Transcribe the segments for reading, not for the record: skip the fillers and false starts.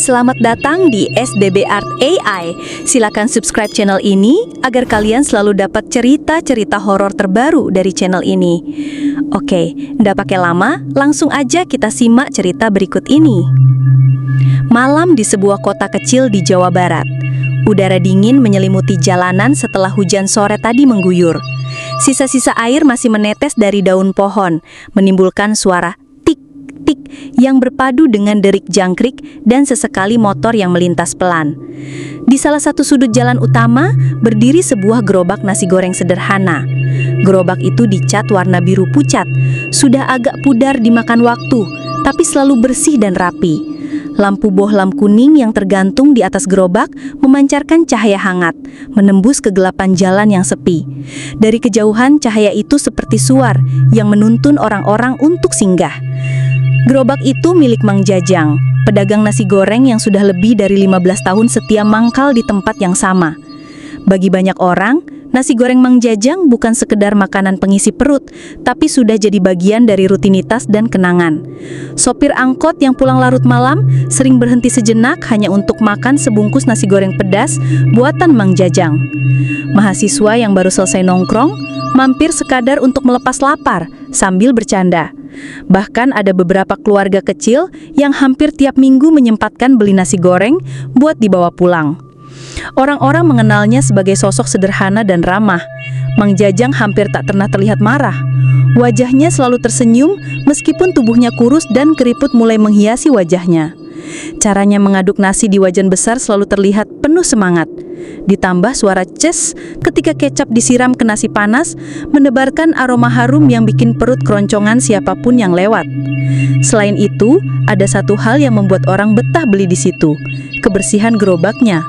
Selamat datang di SDB Art AI. Silakan subscribe channel ini agar kalian selalu dapat cerita-cerita horor terbaru dari channel ini. Oke, nggak pakai lama, langsung aja kita simak cerita berikut ini. Malam di sebuah kota kecil di Jawa Barat. Udara dingin menyelimuti jalanan setelah hujan sore tadi mengguyur. Sisa-sisa air masih menetes dari daun pohon, menimbulkan suara tik yang berpadu dengan derik jangkrik dan sesekali motor yang melintas pelan. Di salah satu sudut jalan utama berdiri sebuah gerobak nasi goreng sederhana. Gerobak itu dicat warna biru pucat, sudah agak pudar dimakan waktu, tapi selalu bersih dan rapi. Lampu bohlam kuning yang tergantung di atas gerobak memancarkan cahaya hangat, menembus kegelapan jalan yang sepi. Dari kejauhan cahaya itu seperti suar yang menuntun orang-orang untuk singgah. Gerobak itu milik Mang Jajang, pedagang nasi goreng yang sudah lebih dari 15 tahun setia mangkal di tempat yang sama. Bagi banyak orang, nasi goreng Mang Jajang bukan sekedar makanan pengisi perut, tapi sudah jadi bagian dari rutinitas dan kenangan. Sopir angkot yang pulang larut malam sering berhenti sejenak hanya untuk makan sebungkus nasi goreng pedas buatan Mang Jajang. Mahasiswa yang baru selesai nongkrong, mampir sekadar untuk melepas lapar sambil bercanda. Bahkan ada beberapa keluarga kecil yang hampir tiap minggu menyempatkan beli nasi goreng buat dibawa pulang. Orang-orang mengenalnya sebagai sosok sederhana dan ramah. Mang Jajang hampir tak pernah terlihat marah. Wajahnya selalu tersenyum meskipun tubuhnya kurus dan keriput mulai menghiasi wajahnya. Caranya mengaduk nasi di wajan besar selalu terlihat penuh semangat. Ditambah suara ces ketika kecap disiram ke nasi panas menebarkan aroma harum yang bikin perut keroncongan siapapun yang lewat. Selain itu, ada satu hal yang membuat orang betah beli di situ, kebersihan gerobaknya.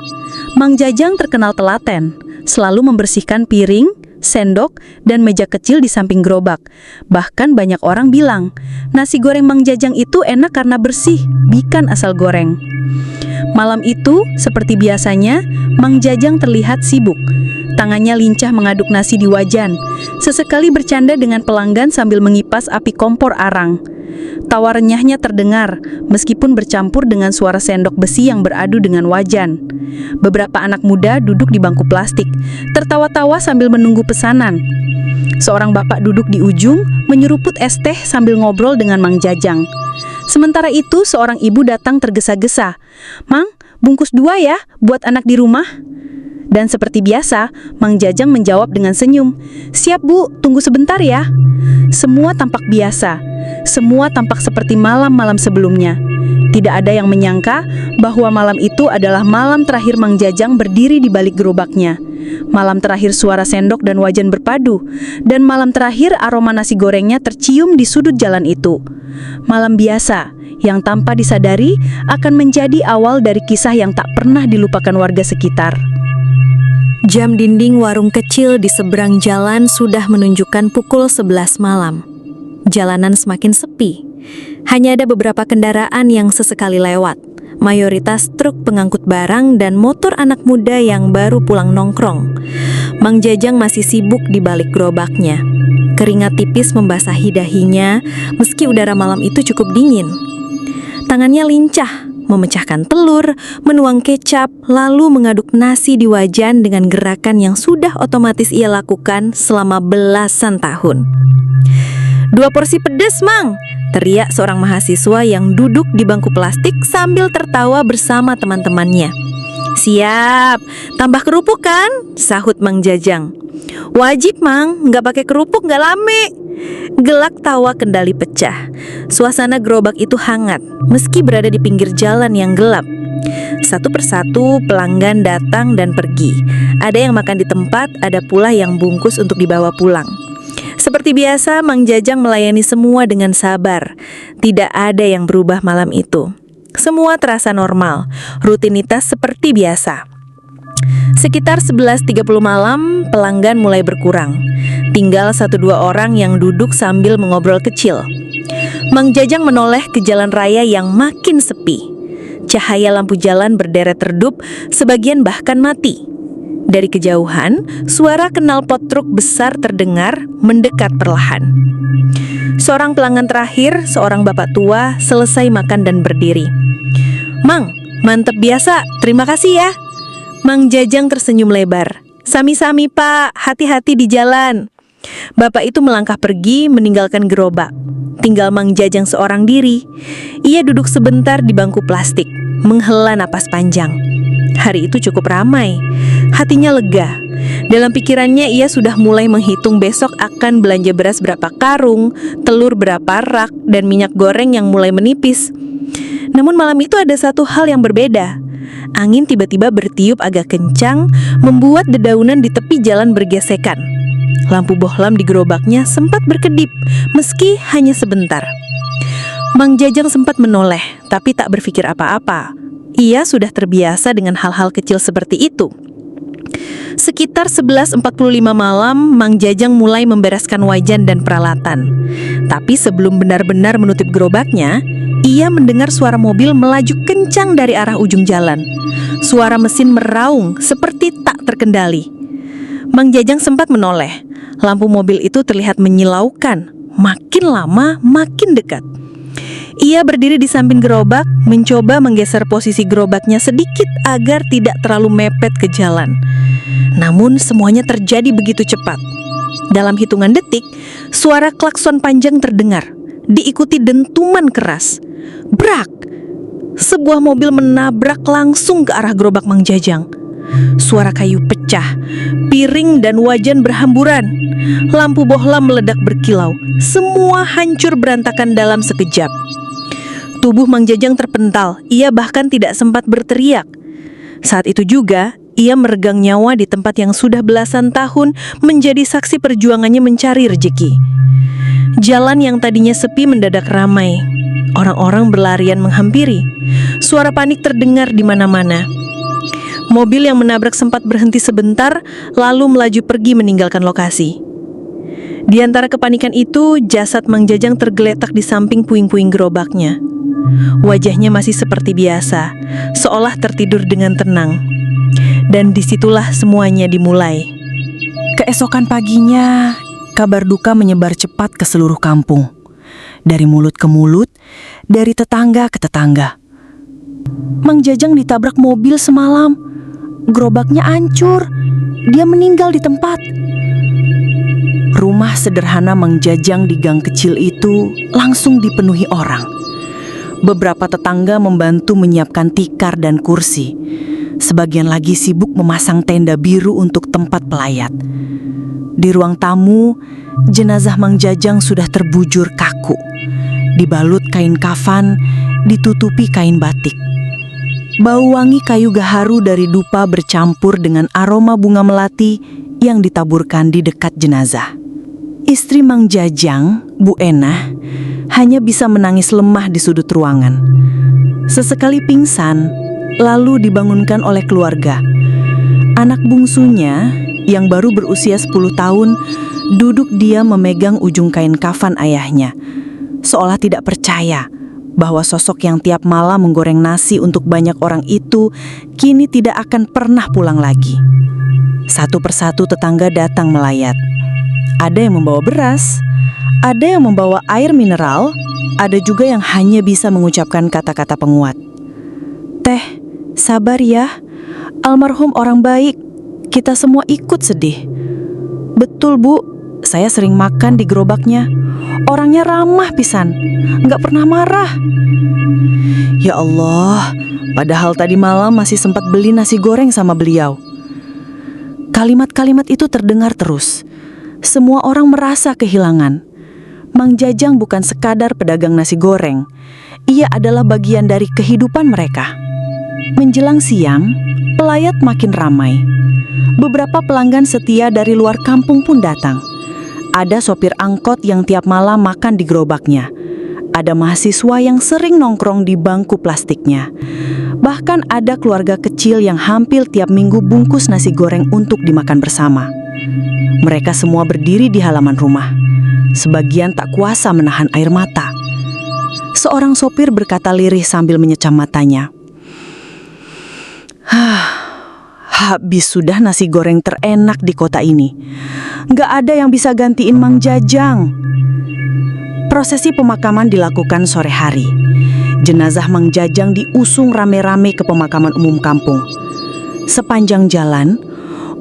Mang Jajang terkenal telaten, selalu membersihkan piring, sendok, dan meja kecil di samping gerobak. Bahkan banyak orang bilang, nasi goreng Mang Jajang itu enak karena bersih, bukan asal goreng. Malam itu, seperti biasanya, Mang Jajang terlihat sibuk. Tangannya lincah mengaduk nasi di wajan, sesekali bercanda dengan pelanggan sambil mengipas api kompor arang. Tawa renyahnya terdengar, meskipun bercampur dengan suara sendok besi yang beradu dengan wajan. Beberapa anak muda duduk di bangku plastik, tertawa-tawa sambil menunggu pesanan. Seorang bapak duduk di ujung, menyeruput es teh sambil ngobrol dengan Mang Jajang. Sementara itu, seorang ibu datang tergesa-gesa. "Mang, bungkus 2 ya, buat anak di rumah." Dan seperti biasa, Mang Jajang menjawab dengan senyum. "Siap Bu, tunggu sebentar ya." Semua tampak biasa. Semua tampak seperti malam-malam sebelumnya. Tidak ada yang menyangka bahwa malam itu adalah malam terakhir Mang Jajang berdiri di balik gerobaknya. Malam terakhir suara sendok dan wajan berpadu. Dan malam terakhir aroma nasi gorengnya tercium di sudut jalan itu. Malam biasa, yang tanpa disadari akan menjadi awal dari kisah yang tak pernah dilupakan warga sekitar. Jam dinding warung kecil di seberang jalan sudah menunjukkan pukul 11 malam. Jalanan semakin sepi. Hanya ada beberapa kendaraan yang sesekali lewat. Mayoritas truk pengangkut barang dan motor anak muda yang baru pulang nongkrong. Mang Jajang masih sibuk di balik gerobaknya. Keringat tipis membasahi dahinya meski udara malam itu cukup dingin. Tangannya lincah, memecahkan telur, menuang kecap, lalu mengaduk nasi di wajan dengan gerakan yang sudah otomatis ia lakukan selama belasan tahun. "2 porsi pedas, Mang!" teriak seorang mahasiswa yang duduk di bangku plastik sambil tertawa bersama teman-temannya. "Siap, tambah kerupuk kan?" sahut Mang Jajang. "Wajib, Mang, nggak pakai kerupuk nggak lame." Gelak tawa kendali pecah. Suasana gerobak itu hangat, meski berada di pinggir jalan yang gelap. Satu persatu pelanggan datang dan pergi. Ada yang makan di tempat, ada pula yang bungkus untuk dibawa pulang. Seperti biasa, Mang Jajang melayani semua dengan sabar. Tidak ada yang berubah malam itu. Semua terasa normal, rutinitas seperti biasa. Sekitar 11.30 malam, pelanggan mulai berkurang. Tinggal 1-2 orang yang duduk sambil mengobrol kecil. Mang Jajang menoleh ke jalan raya yang makin sepi. Cahaya lampu jalan berderet redup, sebagian bahkan mati. Dari kejauhan, suara knalpot truk besar terdengar mendekat perlahan. Seorang pelanggan terakhir, seorang bapak tua, selesai makan dan berdiri. "Mang, Mantep biasa, terima kasih ya. Mang Jajang tersenyum lebar. Sami-sami Pak, hati-hati di jalan. Bapak itu melangkah pergi meninggalkan gerobak. Tinggal Mang Jajang seorang diri. Ia duduk sebentar di bangku plastik, menghela napas panjang. Hari itu cukup ramai. Hatinya lega. Dalam pikirannya ia sudah mulai menghitung besok akan belanja beras berapa karung, telur berapa rak, dan minyak goreng yang mulai menipis. Namun malam itu ada satu hal yang berbeda. Angin tiba-tiba bertiup agak kencang, membuat dedaunan di tepi jalan bergesekan. Lampu bohlam di gerobaknya sempat berkedip, meski hanya sebentar. Mang Jajang sempat menoleh, tapi tak berpikir apa-apa. Ia sudah terbiasa dengan hal-hal kecil seperti itu. Sekitar 11.45 malam, Mang Jajang mulai membereskan wajan dan peralatan. Tapi sebelum benar-benar menutup gerobaknya, ia mendengar suara mobil melaju kencang dari arah ujung jalan. Suara mesin meraung seperti tak terkendali. Mang Jajang sempat menoleh. Lampu mobil itu terlihat menyilaukan. Makin lama, makin dekat. Ia berdiri di samping gerobak, mencoba menggeser posisi gerobaknya sedikit agar tidak terlalu mepet ke jalan. Namun semuanya terjadi begitu cepat. Dalam hitungan detik, suara klakson panjang terdengar, diikuti dentuman keras. Brak! Sebuah mobil menabrak langsung ke arah gerobak Mang Jajang. Suara kayu pecah, piring dan wajan berhamburan. Lampu bohlam meledak berkilau. Semua hancur berantakan dalam sekejap. Tubuh Mang Jajang terpental. Ia bahkan tidak sempat berteriak. Saat itu juga, ia meregang nyawa di tempat yang sudah belasan tahun menjadi saksi perjuangannya mencari rejeki. Jalan yang tadinya sepi mendadak ramai. Orang-orang berlarian menghampiri. Suara panik terdengar di mana-mana. Mobil yang menabrak sempat berhenti sebentar, lalu melaju pergi meninggalkan lokasi. Di antara kepanikan itu, jasad Mang Jajang tergeletak di samping puing-puing gerobaknya. Wajahnya masih seperti biasa, seolah tertidur dengan tenang. Dan disitulah semuanya dimulai. Keesokan paginya, kabar duka menyebar cepat ke seluruh kampung. Dari mulut ke mulut, dari tetangga ke tetangga. Mang Jajang ditabrak mobil semalam. Gerobaknya hancur. Dia meninggal di tempat. Rumah sederhana Mang Jajang di gang kecil itu langsung dipenuhi orang. Beberapa tetangga membantu menyiapkan tikar dan kursi. Sebagian lagi sibuk memasang tenda biru untuk tempat pelayat. Di ruang tamu, jenazah Mang Jajang sudah terbujur kaku. Dibalut kain kafan, ditutupi kain batik. Bau wangi kayu gaharu dari dupa bercampur dengan aroma bunga melati yang ditaburkan di dekat jenazah. Istri Mang Jajang, Bu Enah, hanya bisa menangis lemah di sudut ruangan. Sesekali pingsan, lalu dibangunkan oleh keluarga. Anak bungsunya, yang baru berusia 10 tahun, duduk diam memegang ujung kain kafan ayahnya, seolah tidak percaya bahwa sosok yang tiap malam menggoreng nasi untuk banyak orang itu kini tidak akan pernah pulang lagi. Satu persatu tetangga datang melayat. Ada yang membawa beras, ada yang membawa air mineral, ada juga yang hanya bisa mengucapkan kata-kata penguat. "Teh, sabar ya, almarhum orang baik, kita semua ikut sedih." "Betul Bu, saya sering makan di gerobaknya. Orangnya ramah pisan, nggak pernah marah." "Ya Allah, padahal tadi malam masih sempat beli nasi goreng sama beliau." Kalimat-kalimat itu terdengar terus. Semua orang merasa kehilangan. Mang Jajang bukan sekadar pedagang nasi goreng. Ia adalah bagian dari kehidupan mereka. Menjelang siang, pelayat makin ramai. Beberapa pelanggan setia dari luar kampung pun datang. Ada sopir angkot yang tiap malam makan di gerobaknya. Ada mahasiswa yang sering nongkrong di bangku plastiknya. Bahkan ada keluarga kecil yang hampir tiap minggu bungkus nasi goreng untuk dimakan bersama. Mereka semua berdiri di halaman rumah. Sebagian tak kuasa menahan air mata. Seorang sopir berkata lirih sambil menyecam matanya. "Habis sudah nasi goreng terenak di kota ini. Nggak ada yang bisa gantiin Mang Jajang." Prosesi pemakaman dilakukan sore hari. Jenazah Mang Jajang diusung rame-rame ke pemakaman umum kampung. Sepanjang jalan,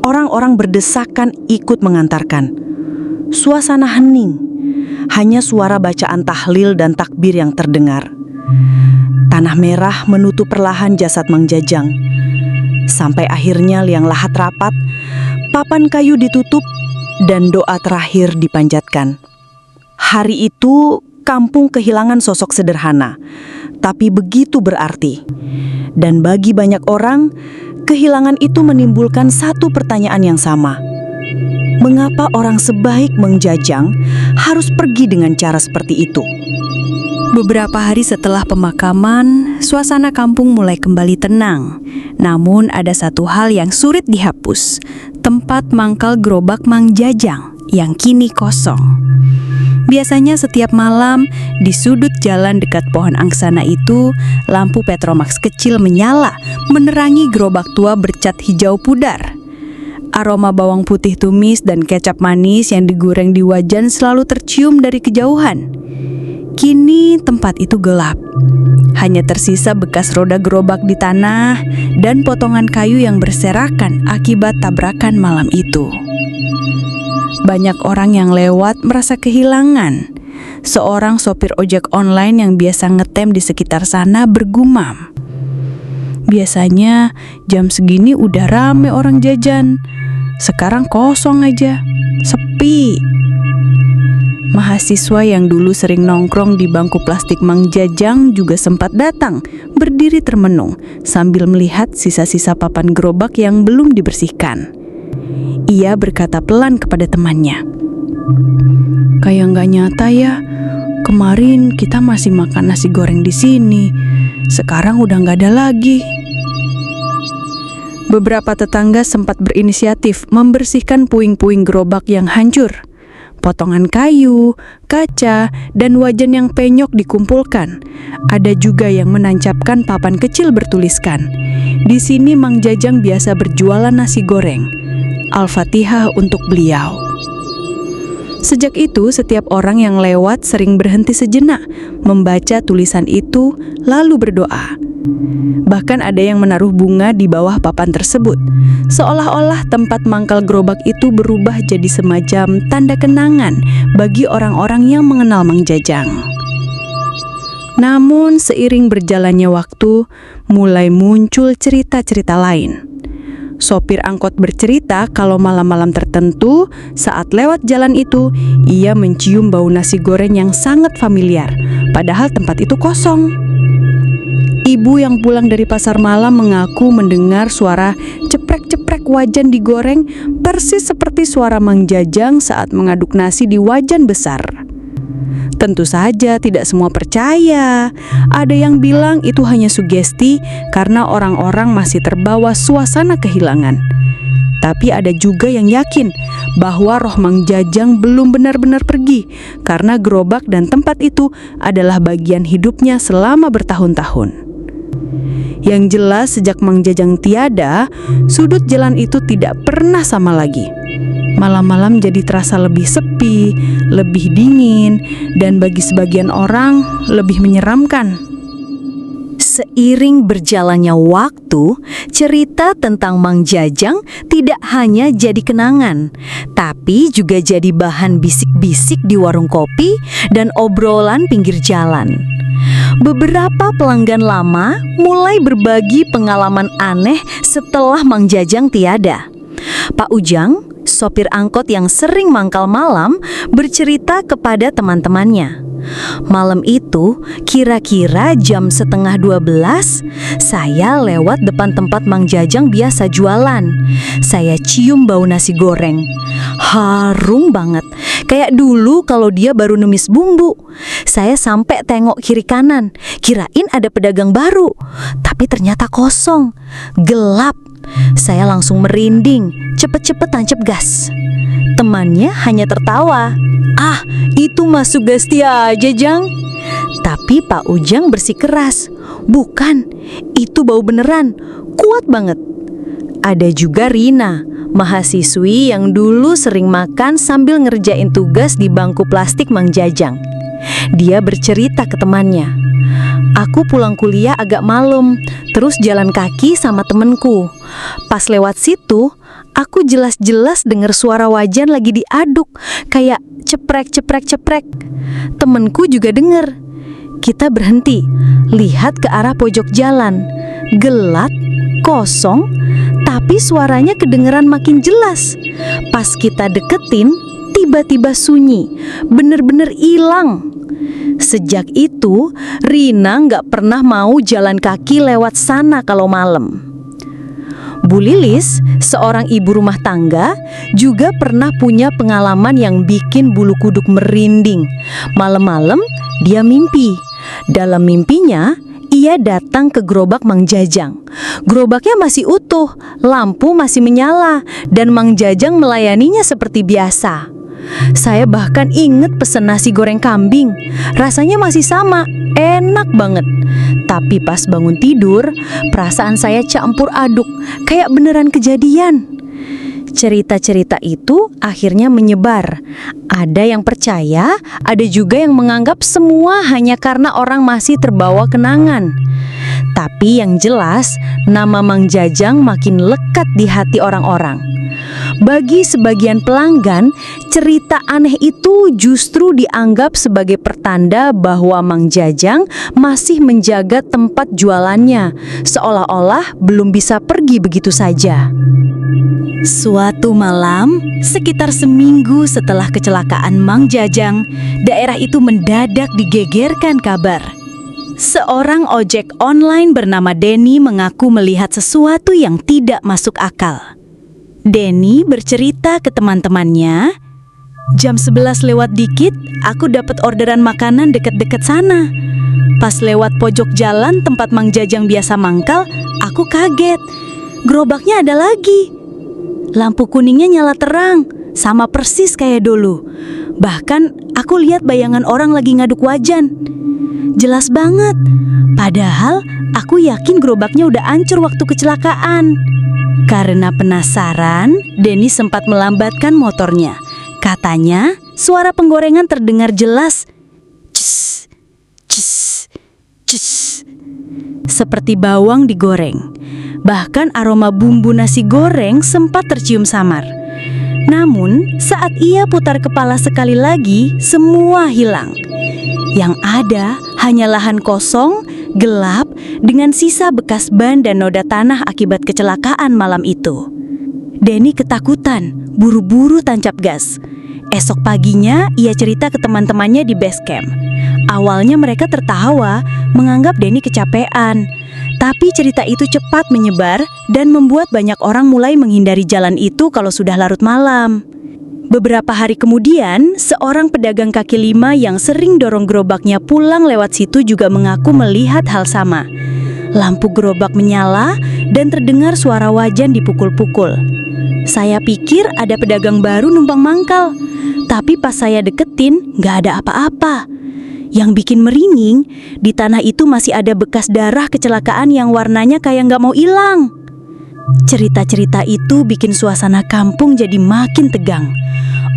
orang-orang berdesakan ikut mengantarkan. Suasana hening, hanya suara bacaan tahlil dan takbir yang terdengar. Tanah merah menutup perlahan jasad Mang Jajang. Sampai akhirnya liang lahat rapat, papan kayu ditutup, dan doa terakhir dipanjatkan. Hari itu, kampung kehilangan sosok sederhana, tapi begitu berarti. Dan bagi banyak orang, kehilangan itu menimbulkan satu pertanyaan yang sama. Mengapa orang sebaik Mang Jajang harus pergi dengan cara seperti itu? Beberapa hari setelah pemakaman, suasana kampung mulai kembali tenang. Namun ada satu hal yang sulit dihapus, tempat mangkal gerobak Mang Jajang yang kini kosong. Biasanya setiap malam, di sudut jalan dekat pohon angsana itu, lampu Petromax kecil menyala, menerangi gerobak tua bercat hijau pudar. Aroma bawang putih tumis dan kecap manis yang digoreng di wajan selalu tercium dari kejauhan. Kini tempat itu gelap. Hanya tersisa bekas roda gerobak di tanah dan potongan kayu yang berserakan akibat tabrakan malam itu. Banyak orang yang lewat merasa kehilangan. Seorang sopir ojek online yang biasa ngetem di sekitar sana bergumam. Biasanya jam segini udah rame orang jajan. Sekarang kosong aja, sepi. Mahasiswa yang dulu sering nongkrong di bangku plastik Mang Jajang juga sempat datang, berdiri termenung sambil melihat sisa-sisa papan gerobak yang belum dibersihkan. Ia berkata pelan kepada temannya, "Kayak nggak nyata ya, kemarin kita masih makan nasi goreng di sini, sekarang udah nggak ada lagi." Beberapa tetangga sempat berinisiatif membersihkan puing-puing gerobak yang hancur. Potongan kayu, kaca, dan wajan yang penyok dikumpulkan. Ada juga yang menancapkan papan kecil bertuliskan, "Di sini Mang Jajang biasa berjualan nasi goreng. Al-Fatihah untuk beliau." Sejak itu, setiap orang yang lewat sering berhenti sejenak, membaca tulisan itu, lalu berdoa. Bahkan ada yang menaruh bunga di bawah papan tersebut, seolah-olah tempat mangkal gerobak itu berubah jadi semacam tanda kenangan bagi orang-orang yang mengenal Mang Jajang. Namun seiring berjalannya waktu, mulai muncul cerita-cerita lain. Sopir angkot bercerita kalau malam-malam tertentu saat lewat jalan itu, ia mencium bau nasi goreng yang sangat familiar, padahal tempat itu kosong. Ibu yang pulang dari pasar malam mengaku mendengar suara ceprek-ceprek wajan digoreng persis seperti suara Mang Jajang saat mengaduk nasi di wajan besar. Tentu saja tidak semua percaya. Ada yang bilang itu hanya sugesti karena orang-orang masih terbawa suasana kehilangan. Tapi ada juga yang yakin bahwa roh Mang Jajang belum benar-benar pergi karena gerobak dan tempat itu adalah bagian hidupnya selama bertahun-tahun. Yang jelas sejak Mang Jajang tiada, sudut jalan itu tidak pernah sama lagi. Malam-malam jadi terasa lebih sepi, lebih dingin, dan bagi sebagian orang lebih menyeramkan. Seiring berjalannya waktu, cerita tentang Mang Jajang tidak hanya jadi kenangan, tapi juga jadi bahan bisik-bisik di warung kopi dan obrolan pinggir jalan. Beberapa pelanggan lama mulai berbagi pengalaman aneh setelah Mang Jajang tiada. Pak Ujang, sopir angkot yang sering mangkal malam, bercerita kepada teman-temannya. Malam itu, kira-kira jam 11:30, saya lewat depan tempat Mang Jajang biasa jualan. Saya cium bau nasi goreng. Harum banget, kayak dulu kalau dia baru numis bumbu. Saya sampai tengok kiri kanan, kirain ada pedagang baru, tapi ternyata kosong, gelap. Saya langsung merinding, cepet-cepet tancap gas. Temannya hanya tertawa. "Ah, itu mah sugesti aja, Jang." Tapi Pak Ujang bersikeras, "Bukan, itu bau beneran, kuat banget." Ada juga Rina, mahasiswi yang dulu sering makan sambil ngerjain tugas di bangku plastik Mang Jajang. Dia bercerita ke temannya, Aku pulang kuliah agak malam, terus jalan kaki sama temenku. Pas lewat situ, aku jelas-jelas dengar suara wajan lagi diaduk, kayak ceprek-ceprek-ceprek. Temenku juga dengar. Kita berhenti, lihat ke arah pojok jalan. Gelap, kosong, tapi suaranya kedengeran makin jelas. Pas kita deketin, tiba-tiba sunyi, bener-bener hilang. Sejak itu, Rina nggak pernah mau jalan kaki lewat sana kalau malam. Bu Lilis, seorang ibu rumah tangga, juga pernah punya pengalaman yang bikin bulu kuduk merinding. Malam-malam, dia mimpi. Dalam mimpinya, ia datang ke gerobak Mang Jajang. Gerobaknya masih utuh, lampu masih menyala, dan Mang Jajang melayaninya seperti biasa. Saya bahkan inget pesen nasi goreng kambing. Rasanya masih sama, enak banget. Tapi pas bangun tidur, perasaan saya campur aduk, kayak beneran kejadian. Cerita-cerita itu akhirnya menyebar. Ada yang percaya, ada juga yang menganggap semua hanya karena orang masih terbawa kenangan. Tapi yang jelas, nama Mang Jajang makin lekat di hati orang-orang. Bagi sebagian pelanggan, cerita aneh itu justru dianggap sebagai pertanda bahwa Mang Jajang masih menjaga tempat jualannya, seolah-olah belum bisa pergi begitu saja. Suatu malam, sekitar seminggu setelah kecelakaan Mang Jajang, daerah itu mendadak digegerkan kabar. Seorang ojek online bernama Denny mengaku melihat sesuatu yang tidak masuk akal. Denny bercerita ke teman-temannya, jam 11 lewat dikit, aku dapat orderan makanan deket-deket sana. Pas lewat pojok jalan tempat Mang Jajang biasa mangkal, aku kaget. Gerobaknya ada lagi. Lampu kuningnya nyala terang, sama persis kayak dulu. Bahkan aku lihat bayangan orang lagi ngaduk wajan. Jelas banget. Padahal aku yakin gerobaknya udah hancur waktu kecelakaan. Karena penasaran, Denny sempat melambatkan motornya. Katanya, suara penggorengan terdengar jelas. Cis, cis, cis. Seperti bawang digoreng. Bahkan aroma bumbu nasi goreng sempat tercium samar. Namun, saat ia putar kepala sekali lagi, semua hilang. Yang ada hanya lahan kosong, gelap, dengan sisa bekas ban dan noda tanah akibat kecelakaan malam itu. Denny ketakutan, buru-buru tancap gas. Esok paginya, ia cerita ke teman-temannya di base camp. Awalnya mereka tertawa, menganggap Denny kecapean. Tapi cerita itu cepat menyebar dan membuat banyak orang mulai menghindari jalan itu kalau sudah larut malam. Beberapa hari kemudian, seorang pedagang kaki lima yang sering dorong gerobaknya pulang lewat situ juga mengaku melihat hal sama. Lampu gerobak menyala dan terdengar suara wajan dipukul-pukul. Saya pikir ada pedagang baru numpang mangkal, tapi pas saya deketin, nggak ada apa-apa. Yang bikin merinding, di tanah itu masih ada bekas darah kecelakaan yang warnanya kayak nggak mau hilang. Cerita-cerita itu bikin suasana kampung jadi makin tegang.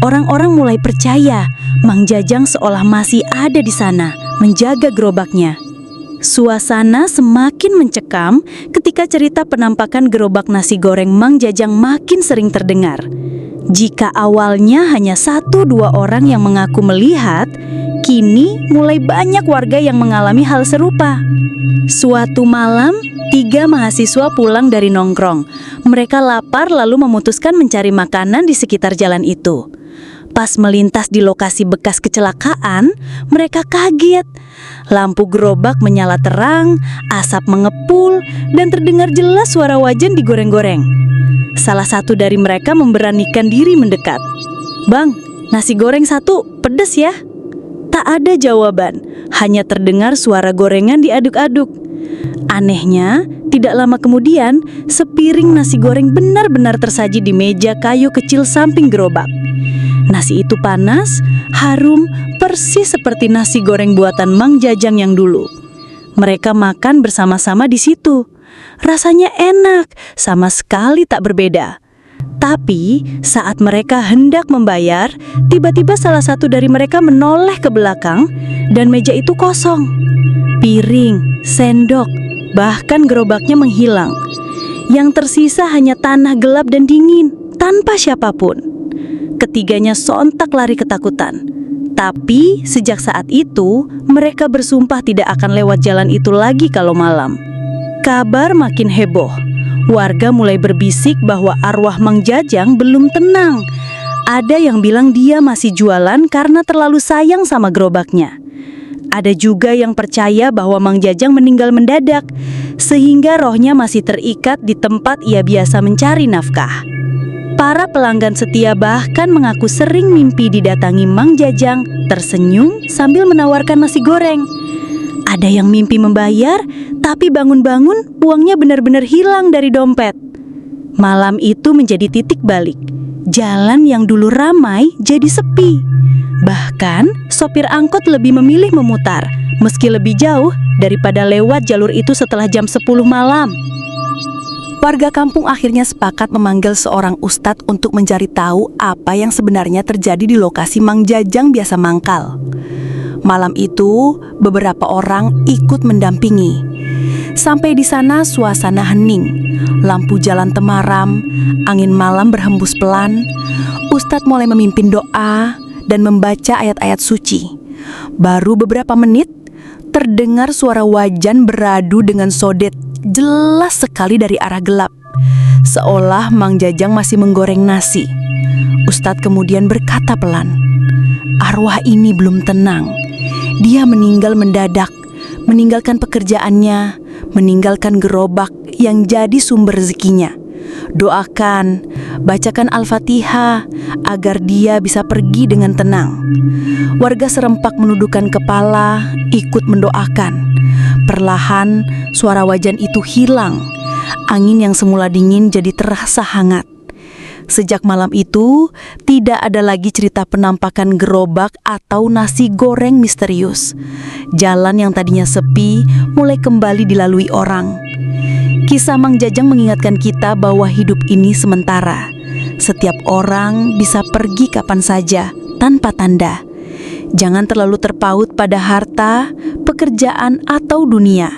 Orang-orang mulai percaya Mang Jajang seolah masih ada di sana, menjaga gerobaknya. Suasana semakin mencekam ketika cerita penampakan gerobak nasi goreng Mang Jajang makin sering terdengar. Jika awalnya hanya 1-2 orang yang mengaku melihat, kini mulai banyak warga yang mengalami hal serupa. Suatu malam, 3 mahasiswa pulang dari nongkrong. Mereka lapar lalu memutuskan mencari makanan di sekitar jalan itu. Pas melintas di lokasi bekas kecelakaan, mereka kaget. Lampu gerobak menyala terang, asap mengepul, dan terdengar jelas suara wajan digoreng-goreng. Salah satu dari mereka memberanikan diri mendekat. "Bang, nasi goreng 1, pedes ya?" Tak ada jawaban, hanya terdengar suara gorengan diaduk-aduk. Anehnya, tidak lama kemudian, sepiring nasi goreng benar-benar tersaji di meja kayu kecil samping gerobak. Nasi itu panas, harum, persis seperti nasi goreng buatan Mang Jajang yang dulu. Mereka makan bersama-sama di situ. Rasanya enak, sama sekali tak berbeda. Tapi saat mereka hendak membayar, tiba-tiba salah satu dari mereka menoleh ke belakang dan meja itu kosong. Piring, sendok, bahkan gerobaknya menghilang. Yang tersisa hanya tanah gelap dan dingin, tanpa siapapun. Ketiganya sontak lari ketakutan. Tapi sejak saat itu, mereka bersumpah tidak akan lewat jalan itu lagi kalau malam. Kabar makin heboh. Warga mulai berbisik bahwa arwah Mang Jajang belum tenang. Ada yang bilang dia masih jualan karena terlalu sayang sama gerobaknya. Ada juga yang percaya bahwa Mang Jajang meninggal mendadak, sehingga rohnya masih terikat di tempat ia biasa mencari nafkah. Para pelanggan setia bahkan mengaku sering mimpi didatangi Mang Jajang, tersenyum sambil menawarkan nasi goreng. Ada yang mimpi membayar, tapi bangun-bangun uangnya benar-benar hilang dari dompet. Malam itu menjadi titik balik. Jalan yang dulu ramai jadi sepi. Bahkan sopir angkot lebih memilih memutar, meski lebih jauh daripada lewat jalur itu setelah jam 10 malam. Warga kampung akhirnya sepakat memanggil seorang ustadz untuk mencari tahu apa yang sebenarnya terjadi di lokasi Mang Jajang biasa mangkal. Malam itu, beberapa orang ikut mendampingi. Sampai di sana suasana hening, lampu jalan temaram, angin malam berhembus pelan. Ustadz mulai memimpin doa dan membaca ayat-ayat suci. Baru beberapa menit, terdengar suara wajan beradu dengan sodet, jelas sekali dari arah gelap. Seolah Mang Jajang masih menggoreng nasi. Ustadz kemudian berkata pelan, "Arwah ini belum tenang. Dia meninggal mendadak, meninggalkan pekerjaannya, meninggalkan gerobak yang jadi sumber rezekinya. Doakan, bacakan Al-Fatihah agar dia bisa pergi dengan tenang." Warga serempak menundukkan kepala, ikut mendoakan. Perlahan, suara wajan itu hilang. Angin yang semula dingin jadi terasa hangat. Sejak malam itu, tidak ada lagi cerita penampakan gerobak atau nasi goreng misterius. Jalan yang tadinya sepi mulai kembali dilalui orang. Kisah Mang Jajang mengingatkan kita bahwa hidup ini sementara. Setiap orang bisa pergi kapan saja, tanpa tanda. Jangan terlalu terpaut pada harta, pekerjaan, atau dunia.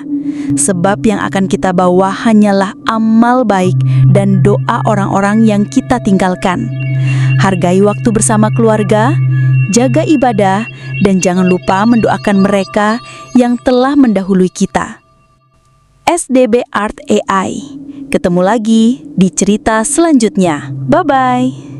Sebab yang akan kita bawa hanyalah amal baik dan doa orang-orang yang kita tinggalkan. Hargai waktu bersama keluarga, jaga ibadah, dan jangan lupa mendoakan mereka yang telah mendahului kita. SDB Art AI. Ketemu lagi di cerita selanjutnya. Bye-bye.